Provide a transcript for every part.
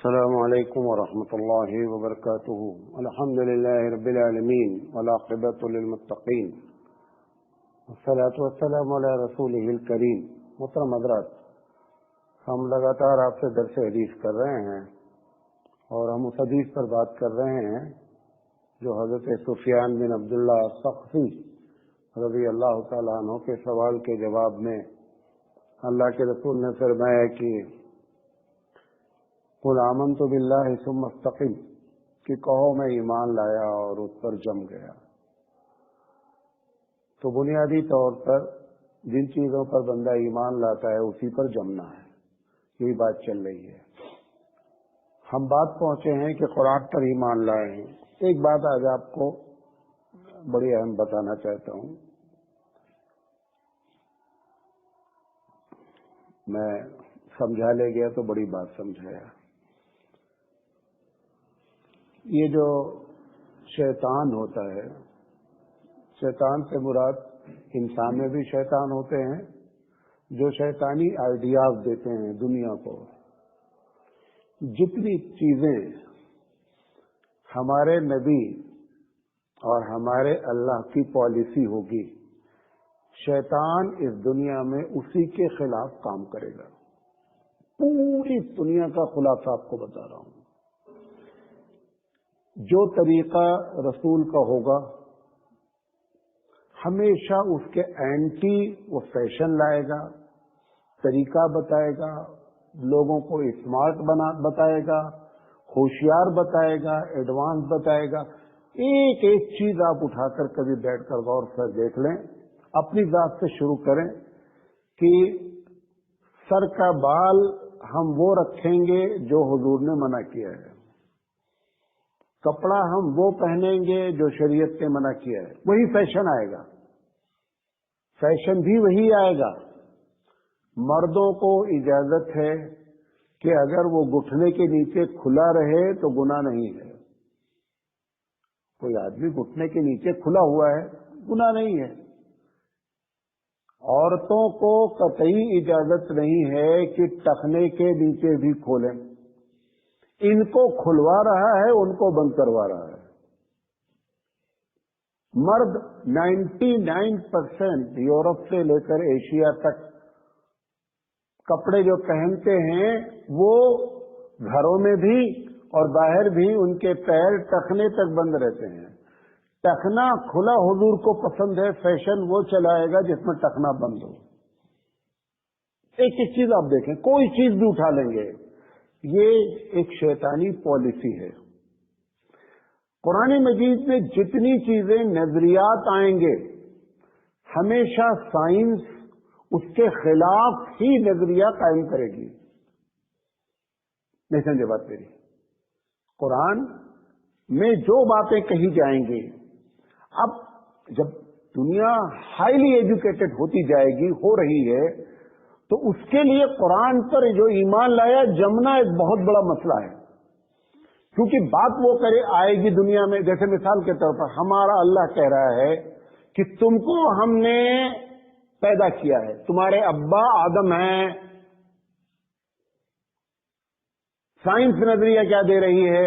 السلام علیکم ورحمۃ اللہ وبرکاتہ۔ الحمد للہ رب العالمین والعاقبۃ للمتقین والصلاۃ والسلام علی رسولہ الکریم۔ محترم حضرات، ہم لگاتار آپ سے درس حدیث کر رہے ہیں اور ہم اس حدیث پر بات کر رہے ہیں جو حضرت سفیان بن عبداللہ ثقفی رضی اللہ تعالیٰ عنہ کے سوال کے جواب میں اللہ کے رسول نے فرمایا کہ قل آمنت باللہ ثم استقم، کہ کہو میں ایمان لایا اور اس پر جم گیا۔ تو بنیادی طور پر جن چیزوں پر بندہ ایمان لاتا ہے اسی پر جمنا ہے، یہی بات چل رہی ہے۔ ہم بات پہنچے ہیں کہ قرآن پر ایمان لائے ہیں۔ ایک بات آج آپ کو بڑی اہم بتانا چاہتا ہوں۔ میں سمجھا لے گیا تو بڑی بات سمجھایا۔ یہ جو شیطان ہوتا ہے، شیطان سے مراد انسان میں بھی شیطان ہوتے ہیں جو شیطانی آئیڈیاز دیتے ہیں دنیا کو۔ جتنی چیزیں ہمارے نبی اور ہمارے اللہ کی پالیسی ہوگی، شیطان اس دنیا میں اسی کے خلاف کام کرے گا۔ پوری دنیا کا خلاصہ آپ کو بتا رہا ہوں۔ جو طریقہ رسول کا ہوگا ہمیشہ اس کے اینٹی وہ فیشن لائے گا، طریقہ بتائے گا، لوگوں کو اسمارٹ بتائے گا، ہوشیار بتائے گا، ایڈوانس بتائے گا۔ ایک ایک چیز آپ اٹھا کر کبھی بیٹھ کر غور سے دیکھ لیں، اپنی ذات سے شروع کریں کہ سر کا بال ہم وہ رکھیں گے جو حضور نے منع کیا ہے، کپڑا ہم وہ پہنیں گے جو شریعت نے منع کیا ہے، وہی فیشن آئے گا۔ فیشن بھی وہی آئے گا۔ مردوں کو اجازت ہے کہ اگر وہ گھٹنے کے نیچے کھلا رہے تو گناہ نہیں ہے۔ کوئی آدمی گھٹنے کے نیچے کھلا ہوا ہے، گناہ نہیں ہے۔ عورتوں کو قطعی اجازت نہیں ہے کہ ٹخنے کے نیچے بھی کھولیں۔ ان کو کھلوا رہا ہے، ان کو بند کروا رہا ہے۔ مرد 99% یورپ سے لے کر ایشیا تک کپڑے جو پہنتے ہیں وہ گھروں میں بھی اور باہر بھی ان کے پیر ٹخنے تک بند رہتے ہیں۔ ٹخنا کھلا حضور کو پسند ہے، فیشن وہ چلائے گا جس میں ٹخنا بند ہو۔ ایک ایک چیز آپ دیکھیں، کوئی چیز بھی اٹھا لیں گے، یہ ایک شیطانی پالیسی ہے۔ قرآن مجید میں جتنی چیزیں نظریات آئیں گے ہمیشہ سائنس اس کے خلاف ہی نظریہ قائم کرے گی۔ نہیں سمجھے بات میری؟ قرآن میں جو باتیں کہی جائیں گی، اب جب دنیا ہائیلی ایجوکیٹڈ ہوتی جائے گی، ہو رہی ہے، تو اس کے لیے قرآن پر جو ایمان لایا جمنا ایک بہت بڑا مسئلہ ہے۔ کیونکہ بات وہ کرے آئے گی دنیا میں، جیسے مثال کے طور پر ہمارا اللہ کہہ رہا ہے کہ تم کو ہم نے پیدا کیا ہے، تمہارے ابا آدم ہیں۔ سائنس نظریہ کیا دے رہی ہے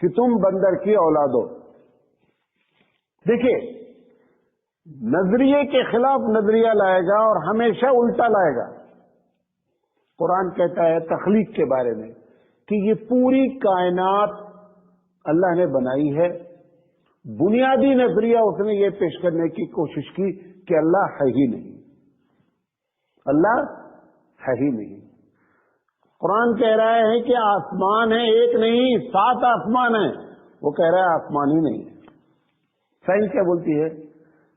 کہ تم بندر کی اولاد ہو۔ دیکھیے، نظریے کے خلاف نظریہ لائے گا اور ہمیشہ الٹا لائے گا۔ قرآن کہتا ہے تخلیق کے بارے میں کہ یہ پوری کائنات اللہ نے بنائی ہے۔ بنیادی نظریہ اس نے یہ پیش کرنے کی کوشش کی کہ اللہ ہے ہی نہیں، اللہ ہے ہی نہیں۔ قرآن کہہ رہا ہے کہ آسمان ہے، ایک نہیں 7 آسمان ہیں، وہ کہہ رہا ہے آسمان ہی نہیں ہے۔ سائنس کیا بولتی ہے؟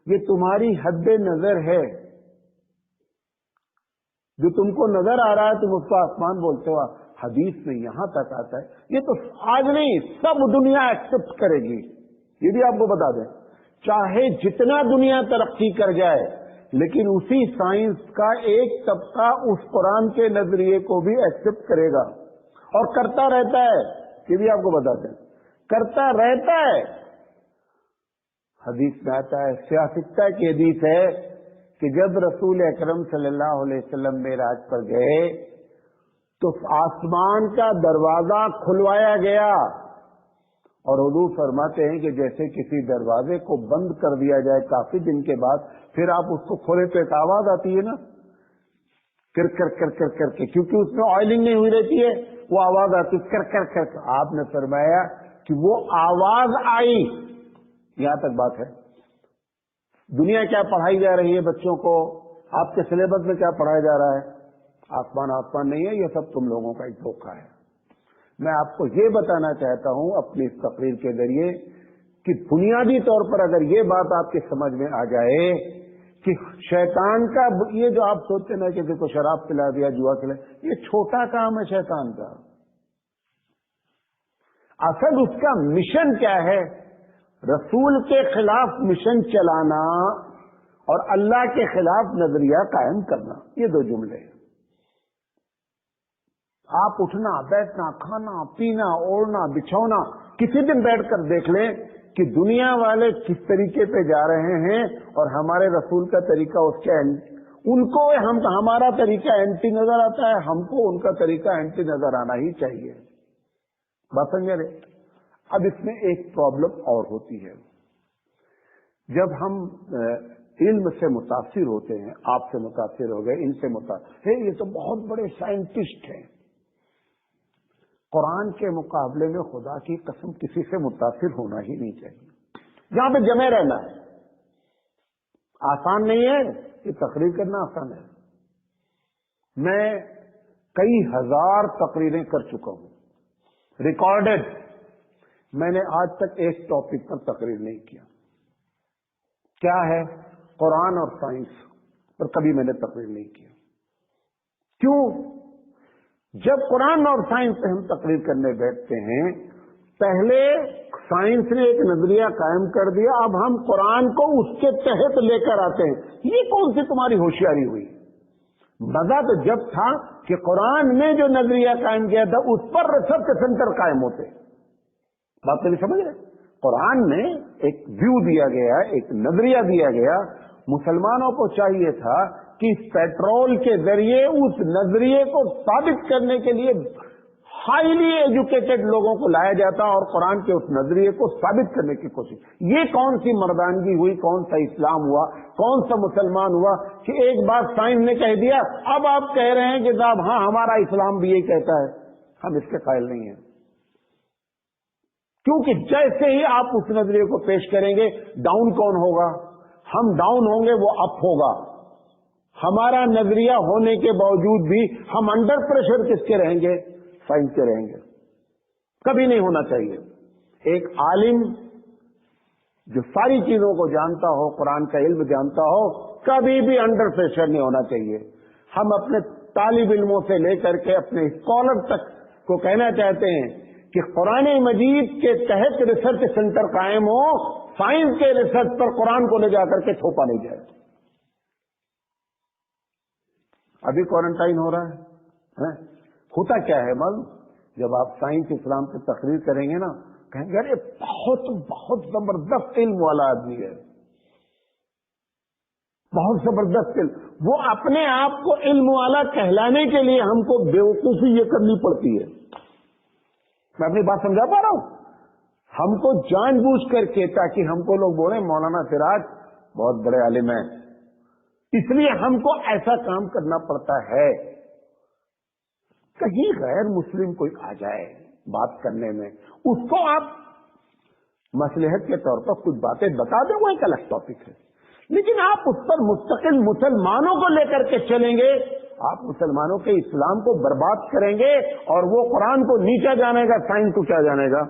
یہ تمہاری حد نظر ہے، جو تم کو نظر آ رہا ہے تم اس کو آسمان بولتے ہو۔ حدیث میں یہاں تک آتا ہے، یہ تو آج نہیں سب دنیا ایکسپٹ کرے گی۔ یہ بھی آپ کو بتا دیں، چاہے جتنا دنیا ترقی کر جائے لیکن اسی سائنس کا ایک طبقہ اس قرآن کے نظریے کو بھی ایکسپٹ کرے گا اور کرتا رہتا ہے۔ یہ بھی آپ کو بتاتے ہیں، کرتا رہتا ہے۔ حدیث میں آتا ہے، سیاستہ کی حدیث ہے کہ جب رسول اکرم صلی اللہ علیہ وسلم معراج پر گئے تو آسمان کا دروازہ کھلوایا گیا، اور حضور فرماتے ہیں کہ جیسے کسی دروازے کو بند کر دیا جائے کافی دن کے بعد، پھر آپ اس کو کھولے تو ایک آواز آتی ہے نا، کر کر کر کر کر کے، کیونکہ اس میں آئلنگ نہیں ہوئی رہتی ہے، وہ آواز آتی ہے کر کر کر کر۔ آپ نے فرمایا کہ وہ آواز آئی، یہاں تک بات ہے۔ دنیا کیا پڑھائی جا رہی ہے بچوں کو، آپ کے سلیبس میں کیا پڑھایا جا رہا ہے؟ آسمان نہیں ہے، یہ سب تم لوگوں کا ایک دھوکہ ہے۔ میں آپ کو یہ بتانا چاہتا ہوں اپنی اس تقریر کے ذریعے کہ بنیادی طور پر اگر یہ بات آپ کے سمجھ میں آ جائے کہ شیطان کا یہ جو آپ سوچتے نا کہ دیکھو شراب پلا دیا، جوا کھلا، یہ چھوٹا کام ہے شیطان کا۔ اصل اس کا مشن کیا ہے؟ رسول کے خلاف مشن چلانا اور اللہ کے خلاف نظریہ قائم کرنا، یہ دو جملے ہیں۔ آپ اٹھنا بیٹھنا کھانا پینا اوڑھنا بچھونا، کسی دن بیٹھ کر دیکھ لیں کہ دنیا والے کس طریقے پہ جا رہے ہیں اور ہمارے رسول کا طریقہ اس کے ان کو ہمارا طریقہ اینٹی نظر آتا ہے، ہم کو ان کا طریقہ اینٹی نظر آنا ہی چاہیے۔ بات سمجھ رہے؟ اب اس میں ایک پرابلم اور ہوتی ہے، جب ہم علم سے متاثر ہوتے ہیں، آپ سے متاثر ہو گئے، ان سے متاثر، یہ تو بہت بڑے سائنٹسٹ ہیں، قرآن کے مقابلے میں خدا کی قسم کسی سے متاثر ہونا ہی نہیں چاہیے۔ جہاں پہ جمے رہنا ہے، آسان نہیں ہے، یہ تقریر کرنا آسان ہے۔ میں کئی ہزار تقریریں کر چکا ہوں، ریکارڈڈ۔ میں نے آج تک ایک ٹاپک پر تقریر نہیں کیا، کیا ہے؟ قرآن اور سائنس پر کبھی میں نے تقریر نہیں کیا۔ کیوں؟ جب قرآن اور سائنس پہ ہم تقریر کرنے بیٹھتے ہیں، پہلے سائنس نے ایک نظریہ قائم کر دیا، اب ہم قرآن کو اس کے تحت لے کر آتے ہیں۔ یہ کون سی تمہاری ہوشیاری ہوئی؟ مزہ تو جب تھا کہ قرآن نے جو نظریہ قائم کیا تھا اس پر ریسرچ سینٹر قائم ہوتے۔ بات نہیں سمجھ رہے؟ قرآن میں ایک ویو دیا گیا، ایک نظریہ دیا گیا، مسلمانوں کو چاہیے تھا کہ اس پیٹرول کے ذریعے اس نظریے کو ثابت کرنے کے لیے ہائیلی ایجوکیٹڈ لوگوں کو لایا جاتا اور قرآن کے اس نظریے کو ثابت کرنے کی کوشش۔ یہ کون سی مردانگی ہوئی، کون سا اسلام ہوا، کون سا مسلمان ہوا کہ ایک بات سائنس نے کہہ دیا، اب آپ کہہ رہے ہیں کہ صاحب ہاں ہمارا اسلام بھی یہی کہتا ہے۔ ہم اس کے قائل نہیں ہیں، کیونکہ جیسے ہی آپ اس نظریے کو پیش کریں گے، ڈاؤن کون ہوگا؟ ہم ڈاؤن ہوں گے، وہ اپ ہوگا۔ ہمارا نظریہ ہونے کے باوجود بھی ہم انڈر پریشر کس کے رہیں گے؟ سائنس کے رہیں گے۔ کبھی نہیں ہونا چاہیے۔ ایک عالم جو ساری چیزوں کو جانتا ہو، قرآن کا علم جانتا ہو، کبھی بھی انڈر پریشر نہیں ہونا چاہیے۔ ہم اپنے طالب علموں سے لے کر کے اپنے اسکالر تک کو کہنا چاہتے ہیں کہ قرآن مجید کے تحت ریسرچ سینٹر قائم ہو، سائنس کے ریسرچ پر قرآن کو لے جا کر کے تھوپا نہیں جائے۔ ابھی کوارنٹائن ہو رہا ہے، ہوتا کیا ہے معلوم؟ جب آپ سائنس اسلام پہ تقریر کریں گے نا، کہیں گے ارے بہت بہت زبردست علم والا آدمی ہے، بہت زبردست علم۔ وہ اپنے آپ کو علم والا کہلانے کے لیے ہم کو بیوقوفی یہ کرنی پڑتی ہے۔ میں اپنی بات سمجھا پا رہا ہوں؟ ہم کو جان بوجھ کر کے، تاکہ ہم کو لوگ بولیں مولانا سراج بہت بڑے عالم ہیں، اس لیے ہم کو ایسا کام کرنا پڑتا ہے۔ کہیں غیر مسلم کوئی آ جائے بات کرنے میں، اس کو آپ مصلحت کے طور پر کچھ باتیں بتا دیں، وہ ایک الگ ٹاپک ہے، لیکن آپ اس پر مستقل مسلمانوں کو لے کر کے چلیں گے، آپ مسلمانوں کے اسلام کو برباد کریں گے، اور وہ قرآن کو نیچا جانے گا، سائنس کو کیا جانے گا؟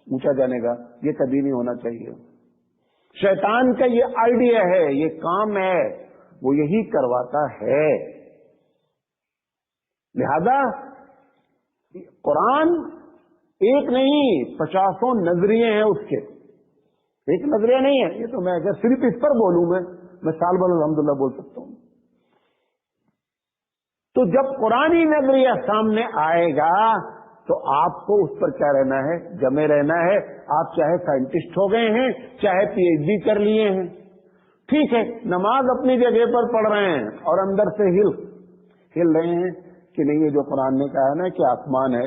اونچا جانے گا۔ یہ کبھی نہیں ہونا چاہیے۔ شیطان کا یہ آئیڈیا ہے، یہ کام ہے، وہ یہی کرواتا ہے۔ لہذا قرآن ایک نہیں، 50 نظریے ہیں اس کے، ایک نظریہ نہیں ہے۔ یہ تو میں اگر صرف اس پر بولوں میں سال بھر الحمدللہ بول سکتا ہوں۔ تو جب قرآنی نظریہ سامنے آئے گا تو آپ کو اس پر کیا رہنا ہے؟ جمے رہنا ہے۔ آپ چاہے سائنٹسٹ ہو گئے ہیں، چاہے پی ایچ ڈی کر لیے ہیں، ٹھیک ہے، نماز اپنی جگہ پر پڑھ رہے ہیں اور اندر سے ہل رہے ہیں کہ نہیں یہ جو قرآن نے کہا ہے نا کہ آسمان ہے،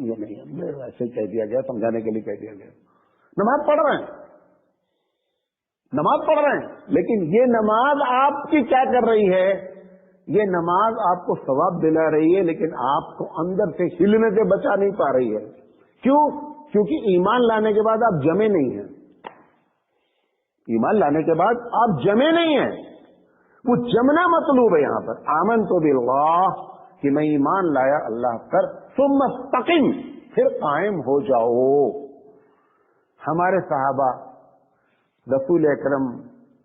یہ نہیں، ایسے کہہ دیا گیا، سمجھانے کے لیے کہہ دیا گیا. نماز پڑھ رہے ہیں، نماز پڑھ رہے ہیں، لیکن یہ نماز آپ کی کیا کر رہی ہے؟ یہ نماز آپ کو ثواب دلا رہی ہے، لیکن آپ کو اندر سے ہلنے سے بچا نہیں پا رہی ہے. کیوں؟ کیونکہ ایمان لانے کے بعد آپ جمے نہیں ہیں. ایمان لانے کے بعد آپ جمے نہیں ہیں. وہ جمنا مطلوب ہے یہاں پر. آمنت باللہ، کہ میں ایمان لایا اللہ پر، ثم استقم، پھر قائم ہو جاؤ. ہمارے صحابہ رسول اکرم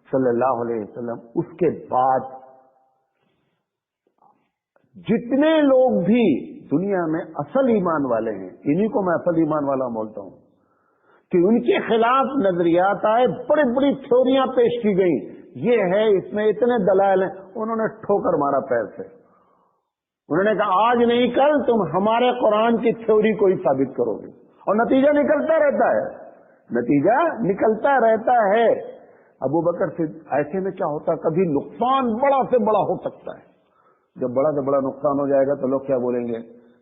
صلی اللہ علیہ وسلم، اس کے بعد جتنے لوگ بھی دنیا میں اصل ایمان والے ہیں، انہی کو میں اصل ایمان والا بولتا ہوں، کہ ان کے خلاف نظریات آئے، بڑی بڑی تھیوریاں پیش کی گئیں، یہ ہے، اس میں اتنے دلائل ہیں، انہوں نے ٹھوکر مارا پیر سے. انہوں نے کہا آج نہیں کل تم ہمارے قرآن کی تھیوری کو ہی ثابت کرو گے، اور نتیجہ نکلتا رہتا ہے، نتیجہ نکلتا رہتا ہے. ابو بکر سے ایسے میں کیا ہوتا، کبھی نقصان بڑا سے بڑا ہو سکتا ہے. جب بڑا سے بڑا نقصان ہو جائے گا تو لوگ کیا بولیں گے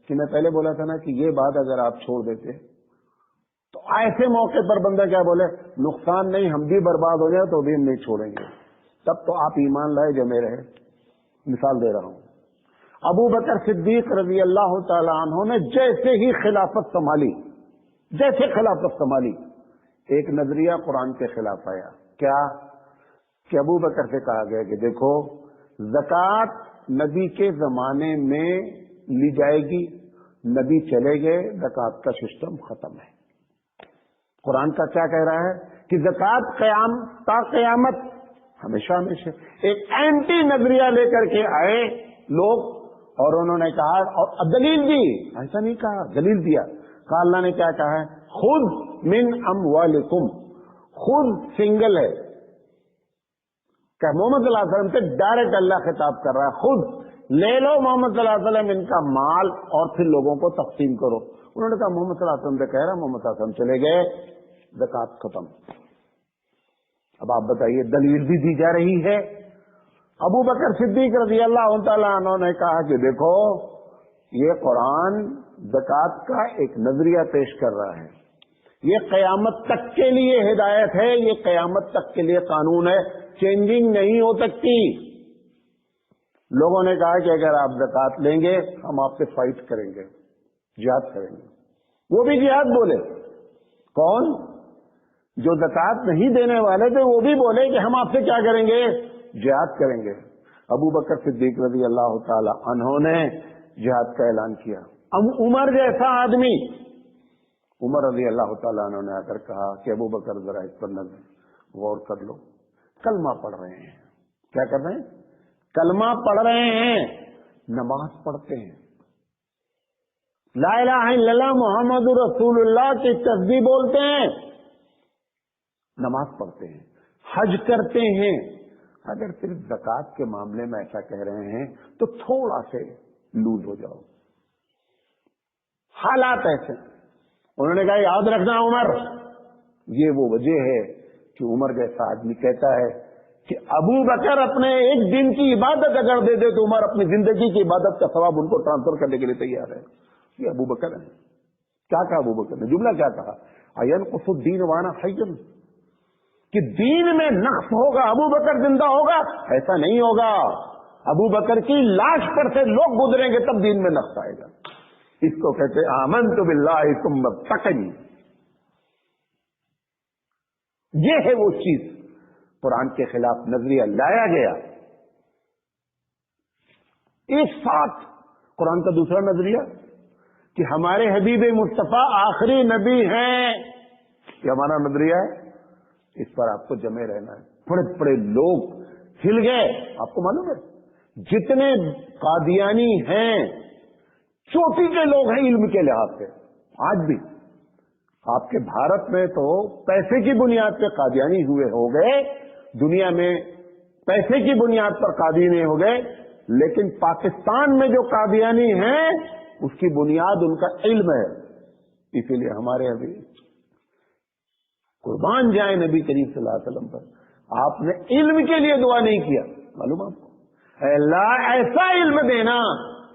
کہ میں پہلے بولا تھا نا کہ یہ بات اگر آپ چھوڑ دیتے، تو ایسے موقع پر بندہ کیا بولے، نقصان نہیں، ہم بھی برباد ہو جائے تو بھی ہم نہیں چھوڑیں گے. تب تو آپ ایمان لائے جمے رہے. مثال دے رہا ہوں، ابو بکر صدیق رضی اللہ تعالی عنہ نے جیسے ہی خلافت سنبھالی، جیسے خلافت سنبھالی، ایک نظریہ قرآن کے خلاف آیا. کیا؟ کہ ابو بکر سے کہا گیا کہ دیکھو، زکوٰۃ نبی کے زمانے میں لی جائے گی، نبی چلے گئے، زکوٰۃ کا سسٹم ختم ہے. قرآن کا کیا کہہ رہا ہے کہ زکوٰۃ تا قیامت ہمیشہ ہمیشہ. ایک اینٹی نظریہ لے کر کے آئے لوگ، اور انہوں نے کہا، اور دلیل دی، ایسا نہیں کہا، دلیل دیا. کہا اللہ نے کیا کہا ہے، خذ من اموالکم. خود سنگل ہے کہ محمد صلی اللہ علیہ وسلم سے ڈائریکٹ اللہ خطاب کر رہا ہے، خود لے لو محمد صلی اللہ علیہ وسلم ان کا مال اور پھر لوگوں کو تقسیم کرو. انہوں نے کہا محمد صلی اللہ علیہ وسلم سے کہہ رہا، محمد صلی اللہ علیہ وسلم چلے گئے، زکوٰۃ ختم. اب آپ بتائیے، دلیل بھی دی جا رہی ہے. ابو بکر صدیق رضی اللہ تعالیٰ عنہ نے کہا کہ دیکھو، یہ قرآن زکوٰۃ کا ایک نظریہ پیش کر رہا ہے، یہ قیامت تک کے لیے ہدایت ہے، یہ قیامت تک کے لیے قانون ہے، چینجنگ نہیں ہو سکتی. لوگوں نے کہا کہ اگر آپ زکوٰۃ لیں گے ہم آپ سے فائٹ کریں گے، جہاد کریں گے. وہ بھی جہاد بولے. کون؟ جو زکوٰۃ نہیں دینے والے تھے وہ بھی بولے کہ ہم آپ سے کیا کریں گے، جہاد کریں گے. ابو بکر صدیق رضی اللہ تعالی عنہ نے جہاد کا اعلان کیا. عمر جیسا آدمی، عمر رضی اللہ تعالیٰ عنہ نے آ کر کہا کہ ابو بکر ذرا اس پر غور کر لو. کلمہ پڑھ رہے ہیں. کیا کر رہے ہیں؟ کلمہ پڑھ رہے ہیں، نماز پڑھتے ہیں، لا الہ الا اللہ محمد رسول اللہ کی تسبیح بولتے ہیں، نماز پڑھتے ہیں، حج کرتے ہیں. اگر صرف زکوٰۃ کے معاملے میں ایسا کہہ رہے ہیں تو تھوڑا سے لوز ہو جاؤ. حالات ایسے. انہوں نے کہا یاد رکھنا عمر، یہ وہ وجہ ہے کہ عمر جیسا آدمی کہتا ہے کہ ابو بکر اپنے ایک دن کی عبادت اگر دے دے تو عمر اپنی زندگی کی عبادت کا ثواب ان کو ٹرانسفر کرنے کے لیے تیار ہے. یہ ابو بکر ہے. کیا کہا ابو بکر نے؟ جملہ کیا کہا، اینقص الدین وانا حی، کہ دین میں نقص ہوگا، ابو بکر زندہ ہوگا؟ ایسا نہیں ہوگا. ابو بکر کی لاش پر سے لوگ گزریں گے تب دین میں نقص آئے گا. اس کو کہتے آمنت باللہ ثم استقم. یہ ہے وہ چیز، قرآن کے خلاف نظریہ لایا گیا. اس ساتھ قرآن کا دوسرا نظریہ کہ ہمارے حبیب مصطفیٰ آخری نبی ہیں، یہ ہمارا نظریہ ہے. اس پر آپ کو جمے رہنا ہے. بڑے بڑے لوگ ہل گئے. آپ کو معلوم ہے جتنے قادیانی ہیں چوٹی کے لوگ ہیں علم کے لحاظ سے. آج بھی آپ کے بھارت میں تو پیسے کی بنیاد پہ قادیانی ہوئے ہو گئے، دنیا میں پیسے کی بنیاد پر قادیانی ہو گئے، لیکن پاکستان میں جو قادیانی ہیں اس کی بنیاد ان کا علم ہے. اسی لیے ہمارے ابھی قربان جائیں نبی کریم صلی اللہ علیہ وسلم پر، آپ نے علم کے لیے دعا نہیں کیا. معلوم آپ کو، اے اللہ ایسا علم دینا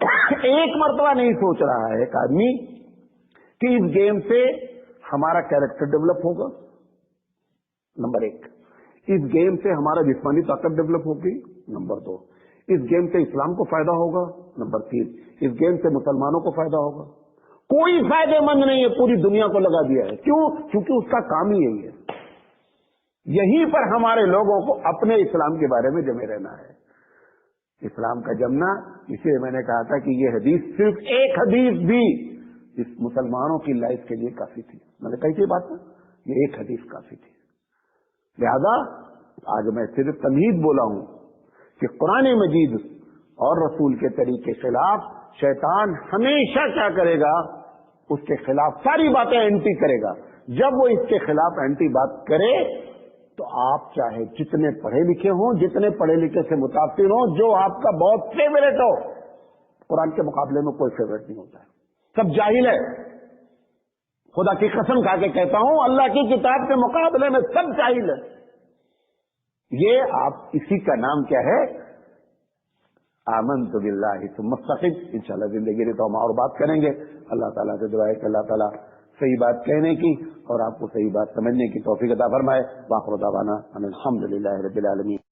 ایک مرتبہ نہیں سوچ رہا ہے ایک آدمی کہ اس گیم سے ہمارا کیریکٹر ڈیولپ ہوگا، نمبر 1، اس گیم سے ہمارا جسمانی طاقت ڈیولپ ہوگی، نمبر 2، اس گیم سے اسلام کو فائدہ ہوگا، نمبر 3، اس گیم سے مسلمانوں کو فائدہ ہوگا۔ کوئی فائدے مند نہیں ہے، پوری دنیا کو لگا دیا ہے۔ کیوں؟ کیونکہ اس کا کام ہی یہی ہے۔ یہیں پر ہمارے لوگوں کو اپنے اسلام کے بارے میں جمے رہنا ہے۔ اسلام کا جمنا، اسی لیے میں نے کہا تھا کہ یہ حدیث، صرف ایک حدیث بھی اس مسلمانوں کی لائف کے لیے کافی تھی۔ میں نے کہی تھی بات، یہ ایک حدیث کافی تھی۔ لہذا آج میں صرف تمہید بولا ہوں کہ قرآن مجید اور رسول کے طریقے کے خلاف شیطان ہمیشہ کیا کرے گا؟ اس کے خلاف ساری باتیں اینٹی کرے گا۔ جب وہ اس کے خلاف اینٹی بات کرے تو آپ چاہے جتنے پڑھے لکھے ہوں، جتنے پڑھے لکھے سے متاثر ہوں، جو آپ کا بہت فیوریٹ ہو، قرآن کے مقابلے میں کوئی فیوریٹ نہیں ہوتا ہے، سب جاہل ہے۔ خدا کی قسم کھا کے کہتا ہوں، اللہ کی کتاب کے مقابلے میں سب جاہل ہے۔ یہ آپ، اسی کا نام کیا ہے؟ آمنت باللہ ثم استقم۔ انشاءاللہ زندگی میں تو ہم اور بات کریں گے۔ اللہ تعالیٰ سے دعا ہے کہ اللہ تعالیٰ صحیح بات کہنے کی اور آپ کو صحیح بات سمجھنے کی توفیق عطا فرمائے۔ وآخر دعوانا ان الحمد للہ رب العالمین۔